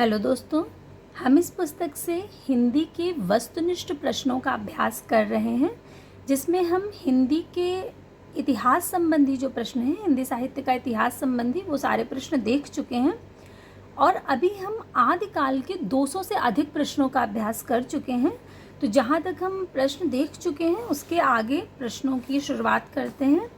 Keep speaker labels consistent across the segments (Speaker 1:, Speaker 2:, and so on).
Speaker 1: Hello दोस्तों, हम इस पुस्तक से हिंदी के वस्तुनिष्ठ प्रश्नों का अभ्यास कर रहे हैं, जिसमें हम हिंदी के इतिहास संबंधी जो प्रश्न हैं, हिंदी साहित्य का इतिहास संबंधी वो सारे प्रश्न देख चुके हैं और अभी हम आदिकाल के 200 से अधिक प्रश्नों का अभ्यास कर चुके हैं। तो जहाँ तक हम प्रश्न देख चुके हैं उसके आगे प्रश्नों की शुरुआत करते हैं।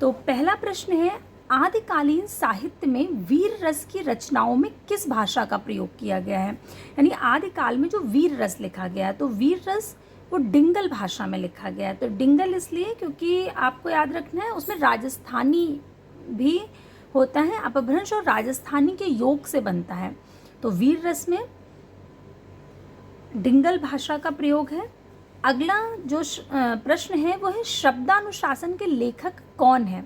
Speaker 1: तो पहला प्रश्न है, आदिकालीन साहित्य में वीर रस की रचनाओं में किस भाषा का प्रयोग किया गया है। यानी आदिकाल में जो वीर रस लिखा गया है, तो वीर रस वो डिंगल भाषा में लिखा गया है। तो डिंगल इसलिए क्योंकि आपको याद रखना है उसमें राजस्थानी भी होता है, अपभ्रंश और राजस्थानी के योग से बनता है। तो वीर रस में डिंगल भाषा का प्रयोग है। अगला जो प्रश्न है वो है, शब्दानुशासन के लेखक कौन है।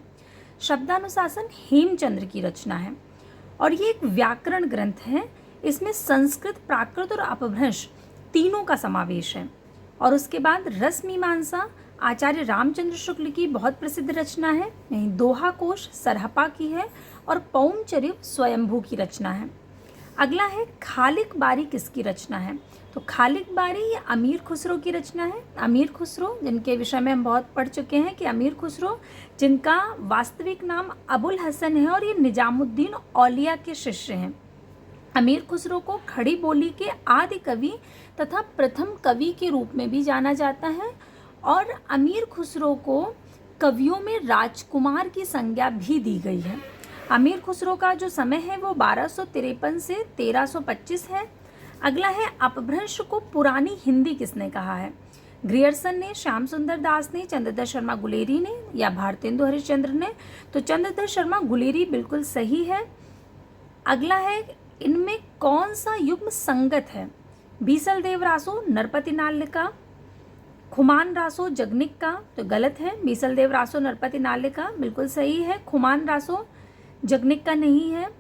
Speaker 1: शब्दानुशासन हेमचंद्र की रचना है और ये एक व्याकरण ग्रंथ है। इसमें संस्कृत, प्राकृत और अपभ्रंश तीनों का समावेश है। और उसके बाद रस मीमांसा आचार्य रामचंद्र शुक्ल की बहुत प्रसिद्ध रचना है। दोहा कोश सरहपा की है और पौमचरिव स्वयंभू की रचना है। अगला है, खालिक बारी किसकी रचना है। तो खालिक बारी ये अमीर खुसरो की रचना है। अमीर खुसरो, जिनके विषय में हम बहुत पढ़ चुके हैं कि अमीर खुसरो जिनका वास्तविक नाम अबुल हसन है और ये निजामुद्दीन औलिया के शिष्य हैं। अमीर खुसरो को खड़ी बोली के आदि कवि तथा प्रथम कवि के रूप में भी जाना जाता है और अमीर खुसरो को कवियों में राजकुमार की संज्ञा भी दी गई है। अमीर खुसरो का जो समय है वो 1253 से 1325 है। अगला है, अपभ्रंश को पुरानी हिंदी किसने कहा है। ग्रियर्सन ने, श्याम सुंदर दास ने, चंद्रधर शर्मा गुलेरी ने या भारतेंदु हरिश्चंद्र ने। तो चंद्रधर शर्मा गुलेरी बिल्कुल सही है। अगला है, इनमें कौन सा युग्म संगत है। बीसल देव रासो नरपति नालिका, खुमान रासो जगनिक का। तो गलत है, बीसल देव रासो नरपति नालिका बिल्कुल सही है। खुमान रासो जगनिक का नहीं है।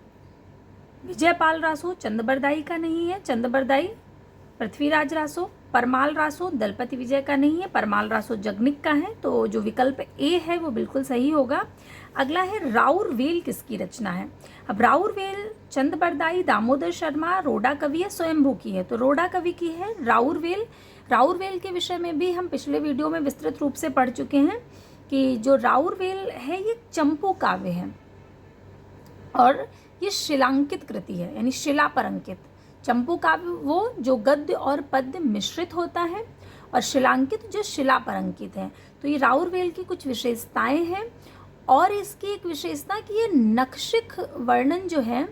Speaker 1: विजयपाल रासो चंद्रबरदाई का नहीं है, चंद्रबरदाई पृथ्वीराज रासो। परमाल रासो दलपति विजय का नहीं है, परमाल रासो जगनिक का है। तो जो विकल्प ए है वो बिल्कुल सही होगा। अगला है, राउर वेल किसकी रचना है। अब राउर वेल चंद्रबरदाई, दामोदर शर्मा, रोडा कवि है, स्वयंभू की है। तो रोडा कवि की है राउर वेल। राउर वेल के विषय में भी हम पिछले वीडियो में विस्तृत रूप से पढ़ चुके हैं कि जो राउर वेल है ये चंपू काव्य है और ये शिलांकित कृति है, यानी शिला पर अंकित। चंपू काव्य वो जो गद्य और पद्य मिश्रित होता है और शिलांकित जो शिला पर अंकित है। तो ये राउरवेल की कुछ विशेषताएं हैं और इसकी एक विशेषता कि ये नक्शिक वर्णन जो है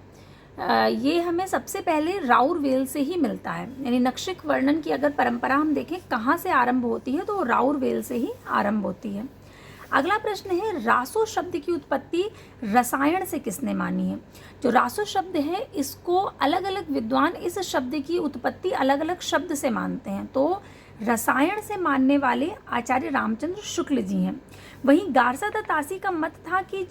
Speaker 1: ये हमें सबसे पहले राउरवेल से ही मिलता है। यानी नक्शिक वर्णन की अगर परंपरा हम देखें कहाँ से आरंभ होती है तो राउरवेल से ही आरंभ होती है। अगला प्रश्न है, रासो शब्द की उत्पत्ति रसायन से किसने मानी है। जो रासो शब्द है इसको अलग अलग विद्वान इस शब्द की उत्पत्ति अलग अलग शब्द से मानते हैं। तो रसायन से मानने वाले आचार्य रामचंद्र शुक्ल जी हैं। वहीं गारसा दत्तासी का मत था कि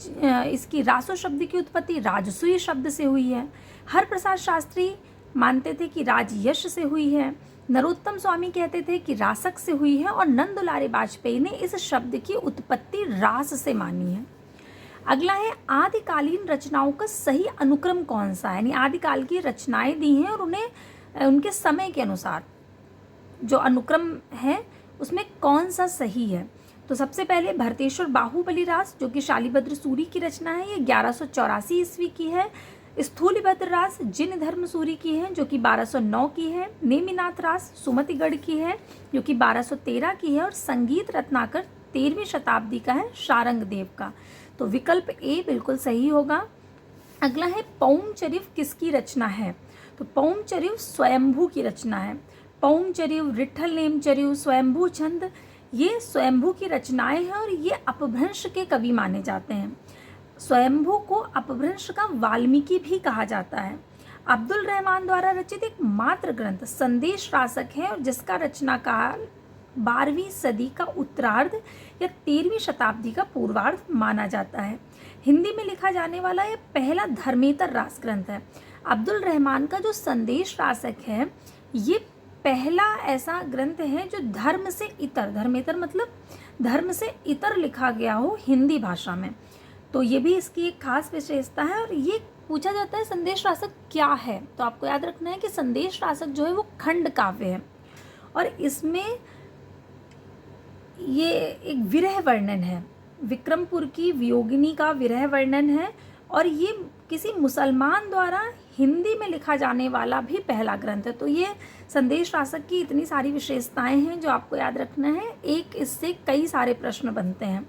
Speaker 1: इसकी रासो शब्द की उत्पत्ति राजसूय शब्द से हुई है। हरप्रसाद शास्त्री मानते थे कि राजयश से हुई है। नरोत्तम स्वामी कहते थे कि रासक से हुई है और नंदुलारे वाजपेयी ने इस शब्द की उत्पत्ति रास से मानी है। अगला है, आदिकालीन रचनाओं का सही अनुक्रम कौन सा है। यानी आदिकाल की रचनाएं दी हैं और उन्हें उनके समय के अनुसार जो अनुक्रम है उसमें कौन सा सही है। तो सबसे पहले भरतेश्वर बाहुबली रास जो कि शालिभद्र सूरी की रचना है, ये 1184 ईस्वी की है। स्थूलिभद्र रास जिन धर्म सूरी की है जो कि 1209 की है। नेमिनाथ रास सुमतिगढ़ की है जो कि 1213 की है और संगीत रत्नाकर 13वीं शताब्दी का है, शारंग देव का। तो विकल्प ए बिल्कुल सही होगा। अगला है, पौमचरिव किसकी रचना है। तो पौमचरिव स्वयंभू की रचना है। पौमचरिव, रिट्ठल नेमचरिव, स्वयंभू छंद ये स्वयंभू की रचनाएं हैं और ये अपभ्रंश के कवि माने जाते हैं। स्वयंभू को अपभ्रंश का वाल्मीकि भी कहा जाता है। अब्दुल रहमान द्वारा रचित एक मात्र ग्रंथ संदेश रासक है और जिसका रचना काल 12वीं सदी का उत्तरार्ध या 13वीं शताब्दी का पूर्वार्ध माना जाता है। हिंदी में लिखा जाने वाला यह पहला धर्मेतर रास ग्रंथ है। अब्दुल रहमान का जो संदेश रासक है ये पहला ऐसा ग्रंथ है जो धर्म से इतर, धर्मेतर मतलब धर्म से इतर लिखा गया हो हिंदी भाषा में। तो ये भी इसकी एक खास विशेषता है और ये पूछा जाता है संदेश रासक क्या है, तो आपको याद रखना है कि संदेश रासक जो है वो खंड काव्य है और इसमें ये एक विरह वर्णन है, विक्रमपुर की वियोगिनी का विरह वर्णन है और ये किसी मुसलमान द्वारा हिंदी में लिखा जाने वाला भी पहला ग्रंथ है। तो ये संदेश रासक की इतनी सारी विशेषताएं हैं जो आपको याद रखना है, एक इससे कई सारे प्रश्न बनते हैं।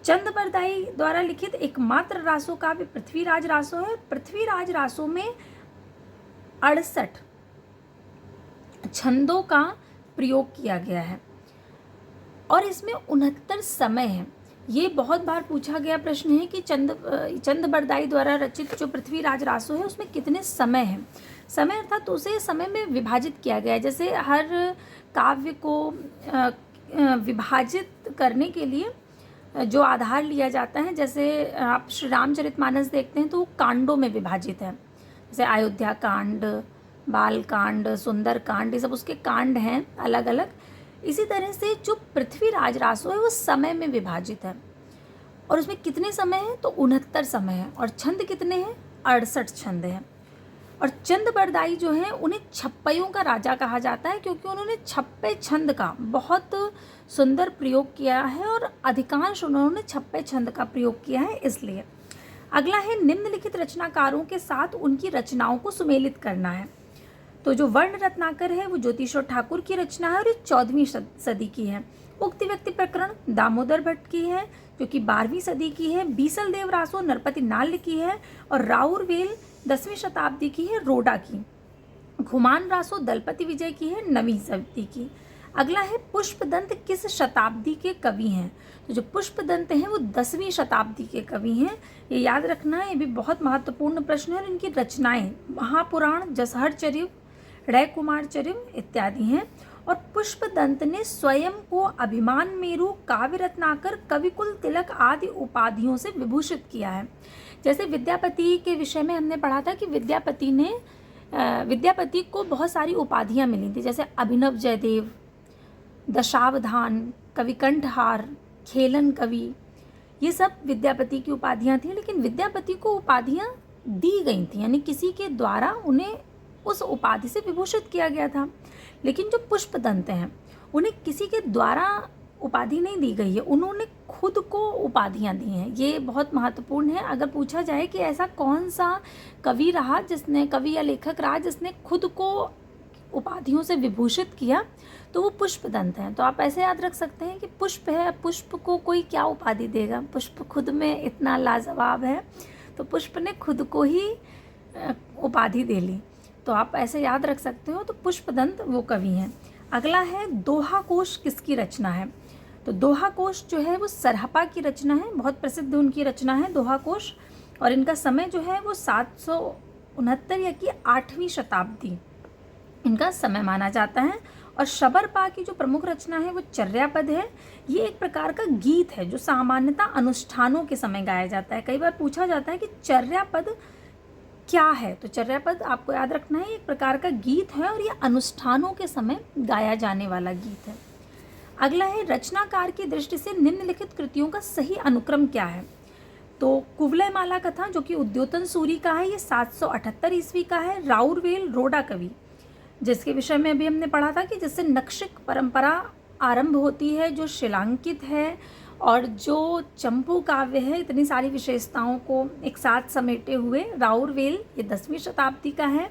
Speaker 1: चंद बरदाई द्वारा लिखित एकमात्र रासो काव्य पृथ्वीराज रासो है। पृथ्वीराज रासो में 68 छंदों का प्रयोग किया गया है और इसमें 69 समय है। ये बहुत बार पूछा गया प्रश्न है कि चंद बरदाई द्वारा रचित जो पृथ्वीराज रासो है उसमें कितने समय हैं। समय अर्थात तो उसे समय में विभाजित किया गया है। जैसे हर काव्य को विभाजित करने के लिए जो आधार लिया जाता है, जैसे आप श्री रामचरितमानस देखते हैं तो वो कांडों में विभाजित है, जैसे अयोध्या कांड, बाल कांड, सुंदर कांड, ये सब उसके कांड हैं अलग अलग। इसी तरह से जो पृथ्वीराज रासो है वो समय में विभाजित है और उसमें कितने समय हैं, तो 69 समय है और छंद कितने हैं, 68 छंद हैं। और चंद बरदाई जो हैं उन्हें छप्पैयों का राजा कहा जाता है क्योंकि उन्होंने छप्पे छंद का बहुत सुंदर प्रयोग किया है और अधिकांश उन्होंने छप्पे छंद का प्रयोग किया है इसलिए। अगला है निम्नलिखित रचनाकारों के साथ उनकी रचनाओं को सुमेलित करना है। तो जो वर्ण रत्नाकर है वो ज्योतिषोर ठाकुर की रचना है और ये 14वीं सदी की है। उक्त व्यक्ति प्रकरण दामोदर भट्ट की है जो कि 12वीं सदी की है। बीसल देव रासो नरपति नाल्य की है और राउर वेल 10वीं शताब्दी की है, रोडा की। घुमान रासो दलपति विजय की है, 9वीं सदी की। अगला है पुष्पदंत किस शताब्दी के कवि हैं, तो जो पुष्पदंत हैं वो 10वीं शताब्दी के कवि हैं। ये याद रखना है, ये भी बहुत महत्वपूर्ण प्रश्न है और इनकी रचनाएं महापुराण, जसहर चरिव, ड़य कुमार चरिव इत्यादि हैं। और पुष्पदंत ने स्वयं को अभिमान मेरु, काव्य रत्नाकर, कविकुल तिलक आदि उपाधियों से विभूषित किया है। जैसे विद्यापति के विषय में हमने पढ़ा था कि विद्यापति को बहुत सारी उपाधियां मिली थी, जैसे अभिनव जयदेव, दशावधान, कविकंठहार, खेलन कवि, ये सब विद्यापति की उपाधियां थी। लेकिन विद्यापति को उपाधियां दी गई थी, यानी किसी के द्वारा उन्हें उस उपाधि से विभूषित किया गया था। लेकिन जो पुष्पदंत हैं उन्हें किसी के द्वारा उपाधि नहीं दी गई है, उन्होंने खुद को उपाधियां दी हैं। ये बहुत महत्वपूर्ण है। अगर पूछा जाए कि ऐसा कौन सा कवि रहा जिसने, कवि या लेखक रहा जिसने खुद को उपाधियों से विभूषित किया, तो वो पुष्पदंत हैं। तो आप ऐसे याद रख सकते हैं कि पुष्प है, पुष्प को कोई क्या उपाधि देगा, पुष्प खुद में इतना लाजवाब है तो पुष्प ने खुद को ही उपाधि दे ली। तो आप ऐसे याद रख सकते हो। तो पुष्पदंत वो कवि हैं। अगला है दोहा कोश किसकी रचना है, तो दोहा कोश जो है वो सरहपा की रचना है, बहुत प्रसिद्ध उनकी रचना है दोहा कोश। और इनका समय जो है वो 769 या कि 8वीं शताब्दी इनका समय माना जाता है। और शबरपा की जो प्रमुख रचना है वो चर्यापद है। ये एक प्रकार का गीत है जो सामान्यतः अनुष्ठानों के समय गाया जाता है। कई बार पूछा जाता है कि चर्यापद क्या है, तो चर्यापद आपको याद रखना है एक प्रकार का गीत है और ये अनुष्ठानों के समय गाया जाने वाला गीत है। अगला है रचनाकार की दृष्टि से निम्नलिखित कृतियों का सही अनुक्रम क्या है, तो कुवलय माला कथा जो कि उद्योतन सूरी का है, ये 778 ईस्वी का है। राउरवेल रोडा कवि, जिसके विषय में अभी हमने पढ़ा था कि जिससे नक्षिक परंपरा आरंभ होती है, जो शिलांकित है और जो चंपू काव्य है, इतनी सारी विशेषताओं को एक साथ समेटे हुए राउरवेल, ये 10वीं शताब्दी का है।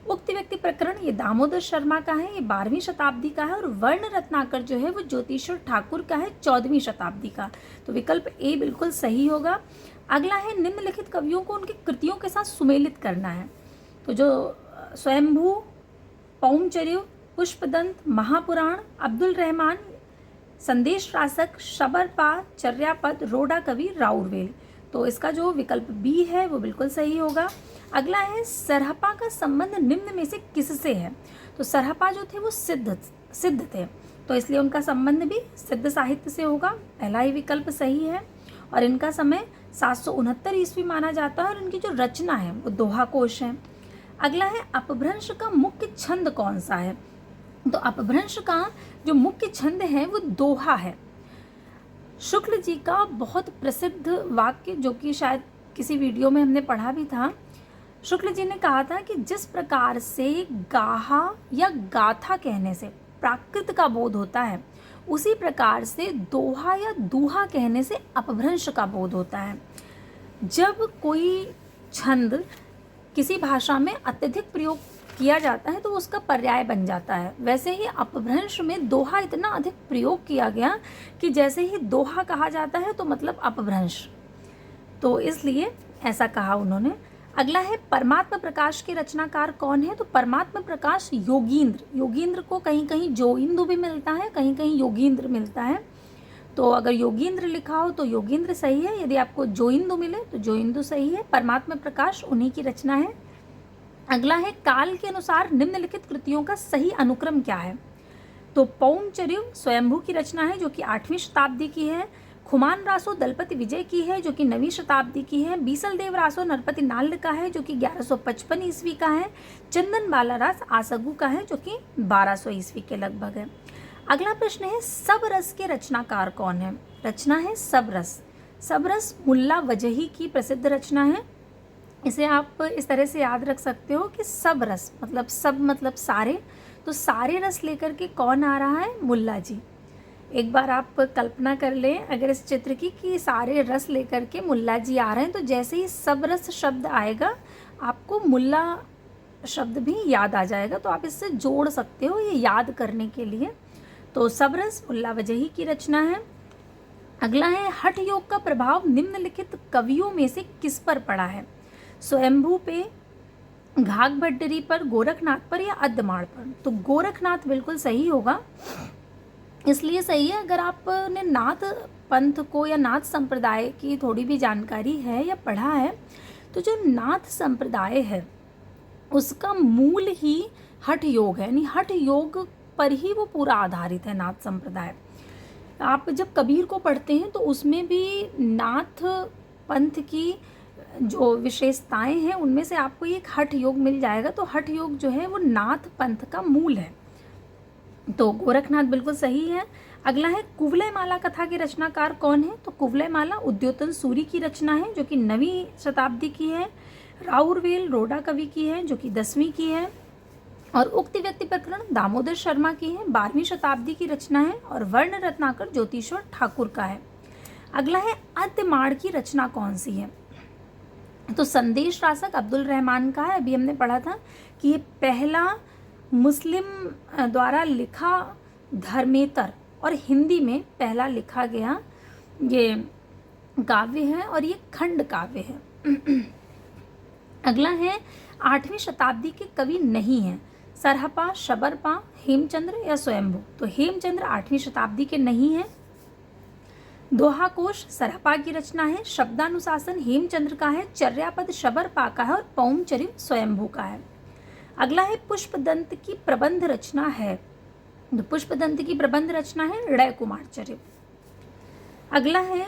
Speaker 1: उक्त व्यक्ति प्रकरण ये दामोदर शर्मा का है, ये 12वीं शताब्दी का है। और वर्ण रत्नाकर जो है वो ज्योतिषोर ठाकुर का है, 14वीं शताब्दी का। तो विकल्प ए बिल्कुल सही होगा। अगला है निम्नलिखित कवियों को उनकी कृतियों के साथ सुमेलित करना है, तो जो स्वयंभू, पौमचर्य, पुष्पदंत, महापुराण, अब्दुल रहमान, संदेश रासक, शबरपा, चर्यापद, रोडा कवि, राउरवेल, तो इसका जो विकल्प बी है वो बिल्कुल सही होगा। अगला है सरहपा का संबंध निम्न में से किससे है, तो सरहपा जो थे वो सिद्ध थे, तो इसलिए उनका संबंध भी सिद्ध साहित्य से होगा, पहला ही विकल्प सही है। और इनका समय 769 ईस्वी माना जाता है और इनकी जो रचना है वो दोहा कोश है। अगला है अपभ्रंश का मुख्य छंद कौन सा है, तो अपभ्रंश का जो मुख्य छंद है वो दोहा है। शुक्ल जी का बहुत प्रसिद्ध वाक्य जो कि शायद किसी वीडियो में हमने पढ़ा भी था शुक्ल जी ने कहा था कि जिस प्रकार से गाहा या गाथा कहने से प्राकृत का बोध होता है, उसी प्रकार से दोहा या दूहा कहने से अपभ्रंश का बोध होता है। जब कोई छंद किसी भाषा में अत्यधिक प्रयोग किया जाता है तो उसका पर्याय बन जाता है। वैसे ही अपभ्रंश में दोहा इतना अधिक प्रयोग किया गया कि जैसे ही दोहा कहा जाता है तो मतलब अपभ्रंश, तो इसलिए ऐसा कहा उन्होंने। अगला है परमात्मा प्रकाश के रचनाकार कौन है? तो परमात्मा प्रकाश योगींद्र, योगींद्र को कहीं कहीं जोइंदु भी मिलता है, कहीं कहीं योगींद्र मिलता है। तो अगर योगींद्र लिखा हो तो योगींद्र सही है, यदि आपको जोइंदु मिले तो जोइंदु सही है। परमात्मा प्रकाश उन्हीं की रचना है। अगला है काल के अनुसार निम्नलिखित कृतियों का सही अनुक्रम क्या है? तो पौंचर्य स्वयंभू की रचना है जो कि 8वीं शताब्दी की है। खुमान रासो दलपति विजय की है जो कि 9वीं शताब्दी की है। बीसल देव रासो नरपति नाल्ल का है जो कि 1155 ईस्वी का है। चंदन बाला रास आसगु का है जो कि 1200 ईस्वी के लगभग है। अगला प्रश्न है सब रस के रचनाकार कौन है? रचना है सब रस। सब रस मुल्ला वजही की प्रसिद्ध रचना है। इसे आप इस तरह से याद रख सकते हो कि सब रस मतलब सब मतलब सारे, तो सारे रस लेकर के कौन आ रहा है? मुल्ला जी। एक बार आप कल्पना कर लें अगर इस चित्र की कि सारे रस लेकर के मुल्ला जी आ रहे हैं, तो जैसे ही सब रस शब्द आएगा आपको मुल्ला शब्द भी याद आ जाएगा, तो आप इससे जोड़ सकते हो ये याद करने के लिए। तो सब रस मुल्ला वजही की रचना है। अगला है हठ योग का प्रभाव निम्नलिखित कवियों में से किस पर पड़ा है? स्वयंभू पे, घाघ भट्टरी पर, गोरखनाथ पर या अद्दमाण पर? तो गोरखनाथ बिल्कुल सही होगा। इसलिए सही है अगर आपने नाथ पंथ को या नाथ संप्रदाय की थोड़ी भी जानकारी है या पढ़ा है, तो जो नाथ संप्रदाय है उसका मूल ही हठ योग है, यानी हठ योग पर ही वो पूरा आधारित है नाथ संप्रदाय। आप जब कबीर को पढ़ते हैं तो उसमें भी नाथ पंथ की जो विशेषताएं हैं उनमें से आपको एक हठ योग मिल जाएगा। तो हठ योग जो है वो नाथ पंथ का मूल है, तो गोरखनाथ बिल्कुल सही है। अगला है कुवलय माला कथा के रचनाकार कौन है? तो कुवलय माला उद्योतन सूरी की रचना है जो कि 9वीं शताब्दी की है। राउरवेल रोडा कवि की है जो कि 10वीं की है। और उक्त व्यक्ति प्रकरण दामोदर शर्मा की है, 12वीं शताब्दी की रचना है। और वर्ण रत्नाकर ज्योतिश्वर ठाकुर का है। अगला है अद्दमाण की रचना कौन सी है? तो संदेश रासक अब्दुल रहमान का है। अभी हमने पढ़ा था कि ये पहला मुस्लिम द्वारा लिखा धर्मेतर और हिंदी में पहला लिखा गया ये काव्य है और ये खंड काव्य है। अगला है 8वीं शताब्दी के कवि नहीं हैं, सरहपा, शबरपा, हेमचंद्र या स्वयंभू? तो हेमचंद्र 8वीं शताब्दी के नहीं हैं। दोहा कोश सरहपा की रचना है। शब्दानुशासन हेमचंद्र का है। चर्यापद शबरपा का है और पौंचर्य स्वयंभू का है। अगला है पुष्पदंत की प्रबंध रचना है। तो पुष्पदंत की प्रबंध रचना है ऋय कुमारचर्य। अगला है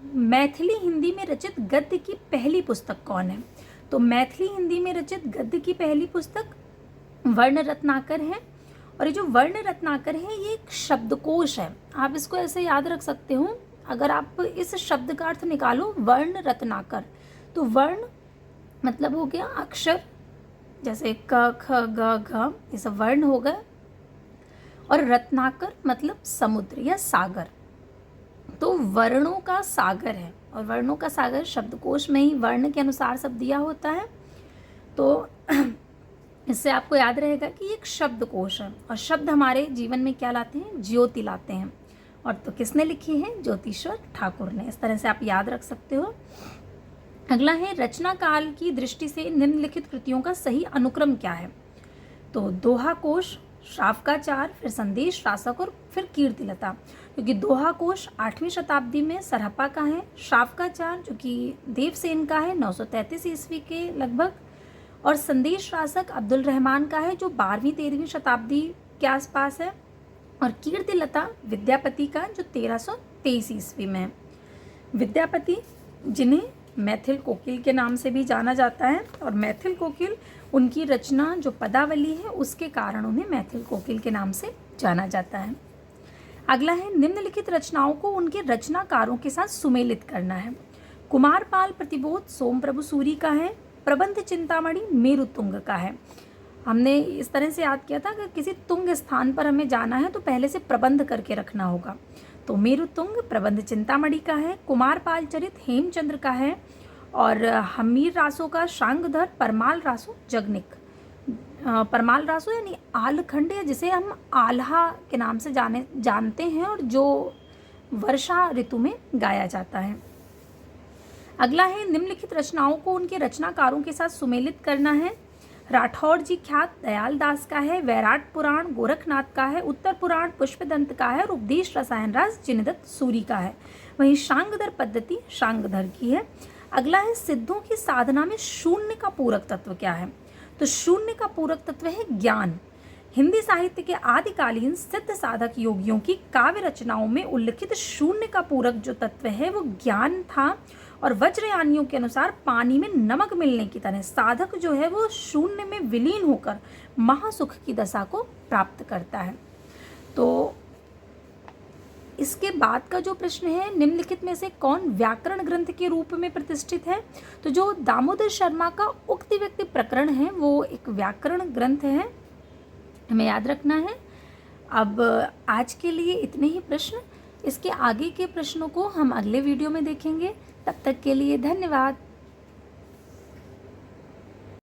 Speaker 1: मैथिली हिंदी में रचित गद्य की पहली पुस्तक कौन है? तो मैथिली हिंदी में रचित गद्य की पहली पुस्तक वर्ण रत्नाकर है। और ये जो वर्ण रत्नाकर है ये एक शब्दकोश है। आप इसको ऐसे याद रख सकते हो, अगर आप इस शब्द का अर्थ निकालो वर्ण रत्नाकर, तो वर्ण मतलब हो गया अक्षर, जैसे क ख ग घ, ये सब वर्ण हो गए। और रत्नाकर मतलब समुद्र या सागर, तो वर्णों का सागर है। और वर्णों का सागर शब्दकोश में ही वर्ण के अनुसार सब दिया होता है। तो इससे आपको याद रहेगा कि एक शब्दकोश है और शब्द हमारे जीवन में क्या लाते हैं? ज्योति लाते हैं। और तो किसने लिखी है? ज्योतिश्वर ठाकुर ने। इस तरह से आप याद रख सकते हो। अगला है रचना काल की दृष्टि से निम्नलिखित कृतियों का सही अनुक्रम क्या है? तो दोहा कोश, शावकाचार, फिर संदेश रासक और फिर कीर्तिलता। क्योंकि दोहा कोश 8वीं शताब्दी में सरहपा का है। शावकाचार जो कि देवसेन का है 933 ईस्वी के लगभग। और संदेश रासक अब्दुल रहमान का है जो 12वीं-13वीं शताब्दी के आसपास है। और कीर्तिलता विद्यापति का जो 1323 ईस्वी में है। विद्यापति जिन्हें मैथिल कोकिल के नाम से भी जाना जाता है, और मैथिल कोकिल उनकी रचना जो पदावली है उसके कारण उन्हें मैथिल कोकिल के नाम से जाना जाता है। अगला है निम्नलिखित रचनाओं को उनके रचनाकारों के साथ सुमेलित करना है। कुमारपाल प्रतिबोध सोम प्रभु सूरी का है। प्रबंध चिंतामणि मेरुतुंग का है। हमने इस तरह से याद किया था कि किसी तुंग स्थान पर हमें जाना है तो पहले से प्रबंध करके रखना होगा। तो मेरुतुंग प्रबंध चिंतामणि का है, कुमारपाल चरित हेमचंद्र का है, और हमीर रासो का शांगधर, परमाल रासो जगनिक। परमाल रासो यानी आलखंड, या जिसे हम आल्हा के नाम से जानते हैं, और जो वर्षा ऋतु में गाया जाता है। अगला है निम्नलिखित रचनाओं को उनके रचनाकारों के साथ सुमेलित करना है। राठौर जी ख्यात दयाल दास का है, वैराट पुराण गोरखनाथ का है, उत्तर पुराण पुष्पदंत का है, और उपदेश रसायन राज जिनदत्त सूरी का है। वहीं शांगधर पद्धति शांगधर की है। अगला है सिद्धों की साधना में शून्य का पूरक तत्व क्या है। तो शून्य का पूरक तत्व है ज्ञान। हिंदी साहित्य के आदिकालीन सिद्ध साधक योगियों की काव्य रचनाओं में उल्लिखित शून्य का पूरक जो तत्व है वो ज्ञान था, और वज्रयानियों के अनुसार पानी में नमक मिलने की तरह साधक जो है वो शून्य में विलीन होकर महासुख की दशा को प्राप्त करता है। तो इसके बाद का जो प्रश्न है, निम्नलिखित में से कौन व्याकरण ग्रंथ के रूप में प्रतिष्ठित है। तो जो दामोदर शर्मा का उक्ति व्यक्ति प्रकरण है वो एक व्याकरण ग्रंथ है, हमें याद रखना है। अब आज के लिए इतने ही प्रश्न, इसके आगे के प्रश्नों को हम अगले वीडियो में देखेंगे। तब तक के लिए धन्यवाद।